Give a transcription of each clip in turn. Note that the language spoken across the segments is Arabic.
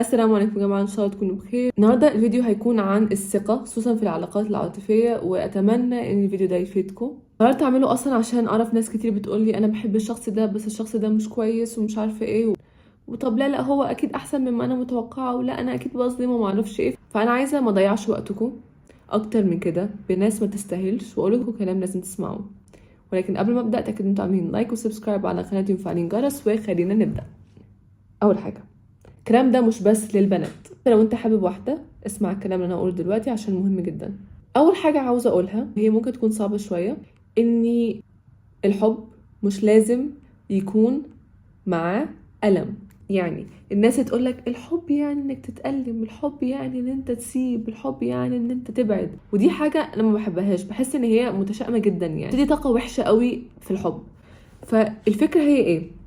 السلام عليكم يا جماعه، ان شاء الله تكونوا بخير. النهارده الفيديو هيكون عن الثقه خصوصا في العلاقات العاطفيه، واتمنى ان الفيديو ده يفيدكم. قررت اعمله اصلا عشان اعرف ناس كتير بتقول لي انا بحب الشخص ده بس الشخص ده مش كويس ومش عارفه ايه وطب لا هو اكيد احسن مما انا متوقعه، ولا انا اكيد بظلمه وما اعرفش ايه. فانا عايزه ما اضيعش وقتكم اكتر من كده بناس ما تستاهلش، واقول لكم كلام لازم تسمعوه. ولكن قبل ما ابدا اتاكدوا انتوا عاملين لايك وسبسكرايب على قناتي ومفعلين جرس، وخلينا نبدا. اول حاجه، الكلام ده مش بس للبنات. لو انت حابب واحدة اسمع الكلام اللي انا هقوله دلوقتي عشان مهم جدا. اول حاجة عاوزة اقولها هي ممكن تكون صعبة شوية، اني الحب مش لازم يكون معاه ألم. يعني الناس تقولك الحب يعني انك تتألم، الحب يعني ان انت تسيب، الحب يعني ان انت تبعد، ودي حاجة انا ما بحبهاش. بحس ان هي متشائمة جدا، يعني دي طاقة وحشة قوي في الحب. فالفكرة هي ايه؟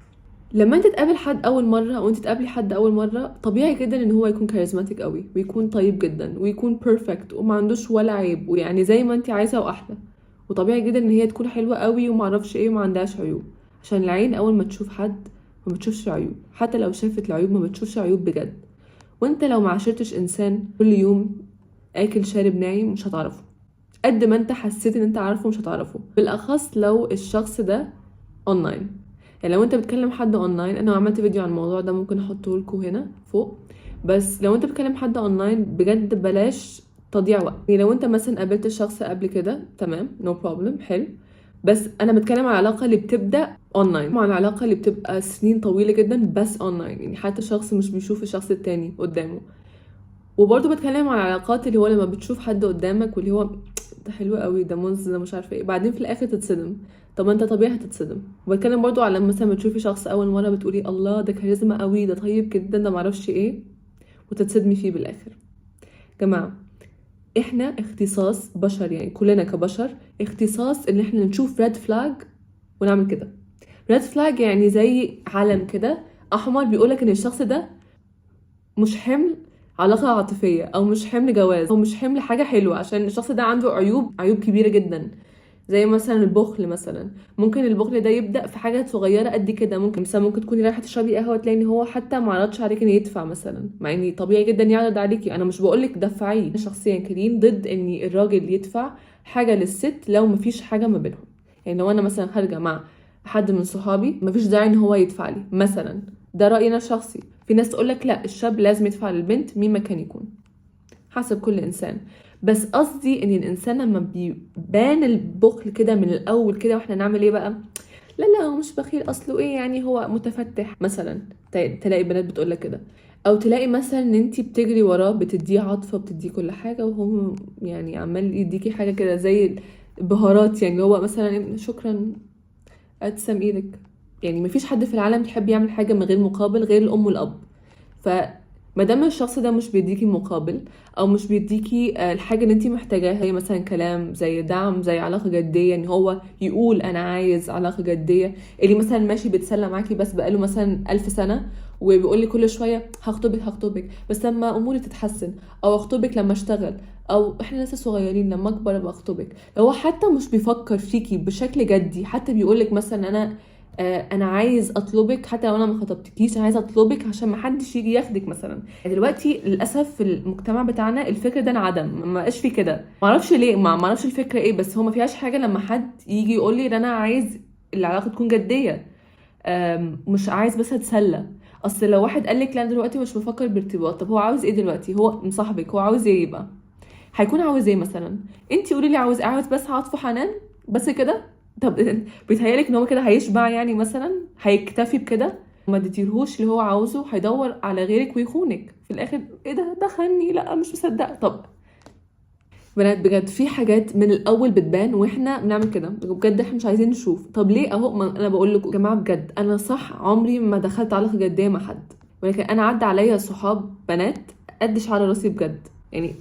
لما انت تقابل حد اول مره او انت تقابلي حد اول مره، طبيعي جدا ان هو يكون كاريزماتيك قوي ويكون طيب جدا ويكون بيرفكت وما عندوش ولا عيب، ويعني زي ما انت عايزه واحلى. وطبيعي جدا ان هي تكون حلوه قوي وما اعرفش ايه وما عندهاش عيوب، عشان العين اول ما تشوف حد ما بتشوفش عيوب. حتى لو شافت العيوب ما بتشوفش عيوب بجد. وانت لو ما عاشرتش انسان كل يوم اكل شارب نايم مش هتعرفه. قد ما انت حسيت ان انت عارفه مش هتعرفه، بالاخص لو الشخص ده اونلاين. يعني لو انت بتكلم حد اونلاين، انا عملت فيديو عن الموضوع ده ممكن احطه لكم هنا فوق. بس لو انت بتكلم حد اونلاين بجد بلاش تضييع وقت. يعني لو انت مثلا قابلت الشخص قبل كده تمام نو بروبلم حلو، بس انا بتكلم على العلاقه اللي بتبدا اونلاين، مع العلاقه اللي بتبقى سنين طويله جدا بس اونلاين، يعني حتى الشخص مش بيشوف الشخص التاني قدامه. وبرضه بتكلم على العلاقات اللي هو لما بتشوف حد قدامك واللي هو ده حلو قوي، ده منز، ده مش عارفه ايه، بعدين في الاخر تتصدم. طب انت طبيعي هتتصدم. وبتكلم برضو على لما مثلا بتشوفي شخص اول مره بتقولي الله ده كاريزما قوي، ده طيب جدا، ده معرفش ايه، وتتصدمي فيه بالاخر. جماعه، احنا اختصاص بشر، يعني كلنا كبشر اختصاص ان احنا نشوف ريد فلاج ونعمل كده. ريد فلاج يعني زي علم كده احمر بيقولك ان الشخص ده مش حمل علاقة عاطفية، او مش حمل جواز، او مش حمل حاجة حلوة، عشان الشخص ده عنده عيوب كبيرة جدا. زي مثلا البخل مثلا. ممكن البخل ده يبدأ في حاجة صغيرة قد كده. ممكن تكوني رايحة تشربي قهوة تلاقي ان هو حتى ما عرضش عليك ان يدفع مثلا، مع ان طبيعي جدا يعرض عليكي. انا مش بقولك دفعيه، أنا شخصيا كريم ضد ان الراجل يدفع حاجة للست لو مفيش حاجة ما بينهم. يعني لو انا مثلا خارجة مع حد من صحابي مفيش داعي ان هو يدفع لي مثلا. ده رأيي انا الشخصي. في ناس تقولك لا الشاب لازم يدفع للبنت، مين ما كان يكون، حسب كل انسان. بس قصدي ان الانسان لما بيبان البخل كده من الاول كده، واحنا نعمل ايه بقى؟ لا هو مش بخيل، اصله ايه يعني، هو متفتح مثلا. تلاقي بنات بتقولك كده. او تلاقي مثلا ان انتي بتجري وراه بتديه عاطفه بتديه كل حاجه، وهو يعني عمال يديكي حاجه كده زي البهارات، يعني هو مثلا شكرا اتسم ايدك. يعني مفيش حد في العالم يحب يعمل حاجه من غير مقابل غير الام والاب. فما دام الشخص ده مش بيديكي مقابل، او مش بيديكي الحاجه اللي انت محتاجاها، هي مثلا كلام زي دعم زي علاقه جديه، ان هو يقول انا عايز علاقه جديه. اللي مثلا ماشي بيتسلى معاكي بس بقاله مثلا 1000 سنه، وبيقول لي كل شويه هخطبك بس لما اموري تتحسن، او اخطبك لما اشتغل، او احنا لسه صغيرين لما اكبر ابقى اخطبك. هو حتى مش بيفكر فيكي بشكل جدي، حتى بيقولك مثلا انا عايز اطلبك حتى لو انا ما خطبتكيش، انا عايز اطلبك عشان ما حدش يجي ياخدك مثلا. يعني دلوقتي للاسف في المجتمع بتاعنا الفكر ده انعدم، ما بقاش في كده. ما اعرفش ليه، ما اعرفش الفكره ايه، بس هو ما فيهاش حاجه لما حد يجي يقول لي ان انا عايز العلاقه تكون جديه. مش عايز بس اتسلى. اصل لو واحد قال لك لا دلوقتي مش بفكر بارتباط، طب هو عاوز ايه دلوقتي؟ هو مصاحبك، هو عاوز ايه يبقى؟ هيكون عاوز ايه مثلا؟ انتي قولي لي عاوز بس عاطفه حنان بس كده؟ طب بيتهيألك ان هو كده هيشبع يعني مثلا؟ هيكتفي بكده؟ ما اديتيلهوش اللي هو عاوزه هيدور على غيرك ويخونك في الاخر. ايه ده خني، لا مش مصدقه. طب بنات بجد في حاجات من الاول بتبان واحنا بنعمل كده بجد، احنا مش عايزين نشوف. طب ليه؟ اهو ما انا بقول لكم يا جماعه بجد، انا صح عمري ما دخلت علاقه جديه مع حد، ولكن انا عدى عليا صحاب بنات قد شعر راسي بجد. يعني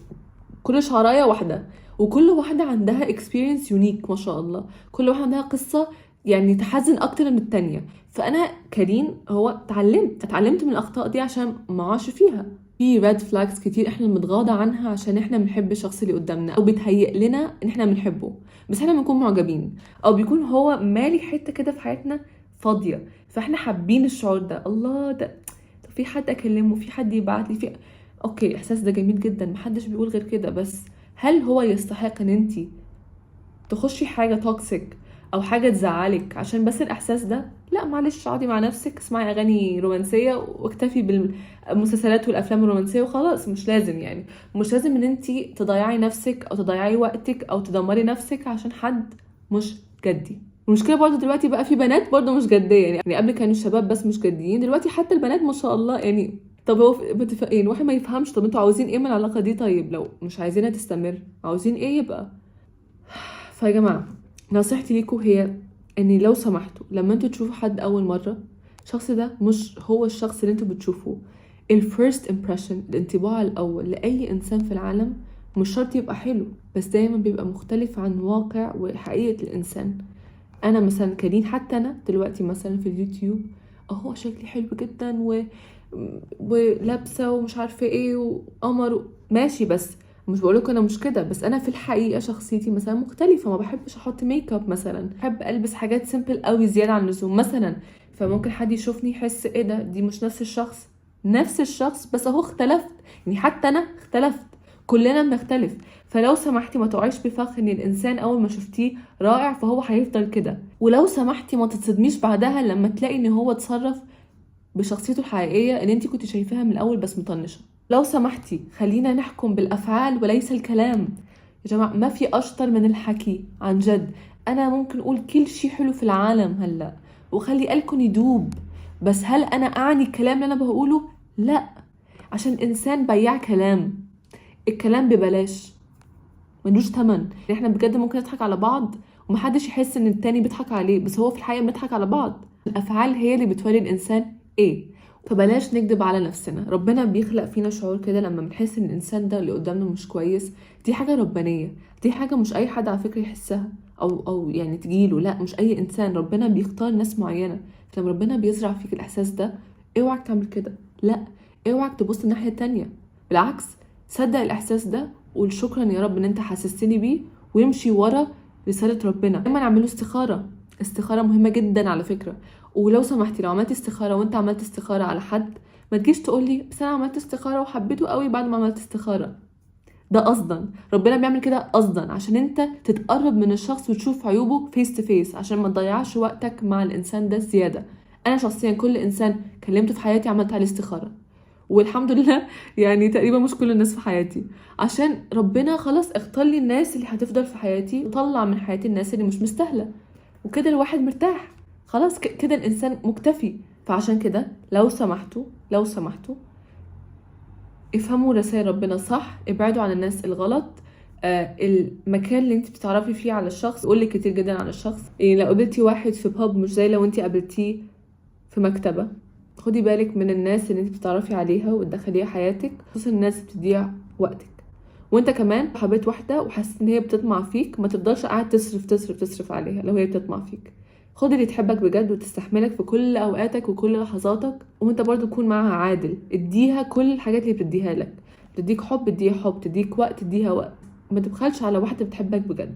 كل شعرايه واحده، وكل واحده عندها experience يونيك ما شاء الله. كل واحده عندها قصه يعني تحزن اكتر من التانية. فانا كريم هو اتعلمت من الاخطاء دي عشان ما اعاش فيها. في ريد فلاجز كتير احنا بنتغاضى عنها عشان احنا بنحب الشخص اللي قدامنا، او بيتهيأ لنا ان احنا بنحبه بس احنا بنكون معجبين، او بيكون هو مالي حته كده في حياتنا فاضيه، فاحنا حابين الشعور ده. الله ده في حد اكلمه، في حد يبعت لي، في اوكي الاحساس ده جميل جدا، محدش بيقول غير كده، بس هل هو يستحق ان انتي تخشي حاجه توكسيك او حاجه تزعلك عشان بس الاحساس ده؟ لا معلش، اقعدي مع نفسك، اسمعي اغاني رومانسيه واكتفي بالمسلسلات والافلام الرومانسيه وخلاص. مش لازم يعني، مش لازم ان انتي تضيعي نفسك او تضيعي وقتك او تدمري نفسك عشان حد مش جدي. المشكله برضو دلوقتي بقى في بنات برضو مش جديه، يعني قبل كانوا الشباب بس مش جديين، دلوقتي حتى البنات ما شاء الله يعني. طب هو يعني الواحد ما يفهمش، طب انتوا عاوزين ايه من العلاقه دي؟ طيب لو مش عايزينها تستمر عاوزين ايه يبقى؟ فيا جماعه نصيحتي ليكم هي ان لو سمحتوا لما انتوا تشوفوا حد اول مره، الشخص ده مش هو الشخص اللي انتوا بتشوفوه. الفيرست امبريشن، الانطباع الاول لاي انسان في العالم مش شرط يبقى حلو، بس دايما بيبقى مختلف عن واقع وحقيقه الانسان. انا مثلا كريم، حتى انا دلوقتي مثلا في اليوتيوب اهو شكلي حلو جدا ولابسه ومش عارفه ايه وقمر ماشي، بس مش بقولك انا مش كده، بس انا في الحقيقه شخصيتي مثلا مختلفه، ما بحبش احط ميك اب مثلا، بحب البس حاجات سيمبل قوي زياده عن اللزوم مثلا. فممكن حد يشوفني يحس ايه ده، دي مش نفس الشخص. نفس الشخص بس اهو اختلفت، يعني حتى انا اختلفت، كلنا بنختلف. فلو سمحتي ما تقعيش بفخ ان الانسان اول ما شفتيه رائع فهو هيفضل كده، ولو سمحتي ما تتصدميش بعدها لما تلاقي ان هو اتصرف بشخصيته الحقيقيه اللي انت كنت شايفاها من الاول بس مطنشه. لو سمحتي خلينا نحكم بالافعال وليس الكلام. يا جماعه ما في اشطر من الحكي عن جد. انا ممكن اقول كل شيء حلو في العالم هلا وخلي قلكن يدوب، بس هل انا اعني الكلام اللي انا بقوله؟ لا، عشان انسان بياع كلام. الكلام ببلاش ملوش تمن. احنا بجد ممكن نضحك على بعض ومحدش يحس ان التاني بيضحك عليه، بس هو في الحقيقه بنضحك على بعض. الافعال هي اللي بتوري الانسان ايه. فبلاش نكذب على نفسنا، ربنا بيخلق فينا شعور كده لما بنحس ان الانسان ده اللي قدامنا مش كويس. دي حاجه ربانيه، دي حاجه مش اي حد على فكره يحسها او يعني تجيله، لا مش اي انسان، ربنا بيختار ناس معينه. فلما ربنا بيزرع فيك الاحساس ده اوعك تعمل كده، لا اوعك تبص الناحيه التانية، بالعكس صدق الاحساس ده وقول شكرا يا رب ان انت حسستني بيه، ويمشي ورا رساله ربنا. دايما اعملوا استخاره، استخاره مهمه جدا على فكره. ولو سمحتي لو عملت استخاره وانت عملت استخاره على حد، ما تجيش تقولي بس انا عملت استخاره وحبيته قوي بعد ما عملت استخاره. ده قصدا، ربنا بيعمل كده قصدا عشان انت تتقرب من الشخص وتشوف عيوبه فيس تو فيس، عشان ما تضيعش وقتك مع الانسان ده زياده. انا شخصيا كل انسان كلمته في حياتي عملت عليه استخاره، والحمد لله يعني تقريبا مش كل الناس في حياتي، عشان ربنا خلاص اختار لي الناس اللي هتفضل في حياتي وطلع من حياتي الناس اللي مش مستاهله، وكده الواحد مرتاح خلاص، كده الانسان مكتفي. فعشان كده لو سمحتوا لو سمحتوا افهموا رسائل ربنا صح، ابعدوا عن الناس الغلط. المكان اللي انت بتتعرفي فيه على الشخص يقول لك كتير جدا عن الشخص. يعني لو قابلتي واحد في باب مش زي لو انت قابلتيه في مكتبه. خدي بالك من الناس اللي انت بتتعرفي عليها وتدخليها حياتك، خصوصا الناس بتضيع وقتك. وانت كمان حبيت واحده وحسيت ان هي بتطمع فيك، ما تفضلش قاعد تصرف عليها لو هي بتطمع فيك. خد اللي تحبك بجد وتستحملك في كل اوقاتك وكل لحظاتك، وانت برضو كون معاها عادل، اديها كل الحاجات اللي بتديها لك. تديك حب اديها حب، تديك وقت اديها وقت، ما تبخلش على واحده بتحبك بجد.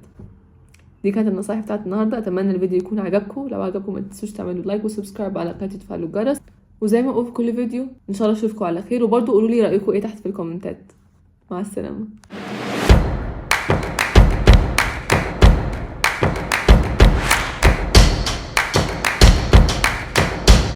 دي كانت النصائح بتاعت النهارده، اتمنى الفيديو يكون عجبكم. لو عجبكم ما تنسوش تعملوا لايك وسبسكرايب على قناتي وتفعلوا الجرس، وزي ما اقول في كل فيديو ان شاء الله اشوفكم على خير، وبرضو قولوا لي رايكم ايه تحت في الكومنتات. مع السلامه.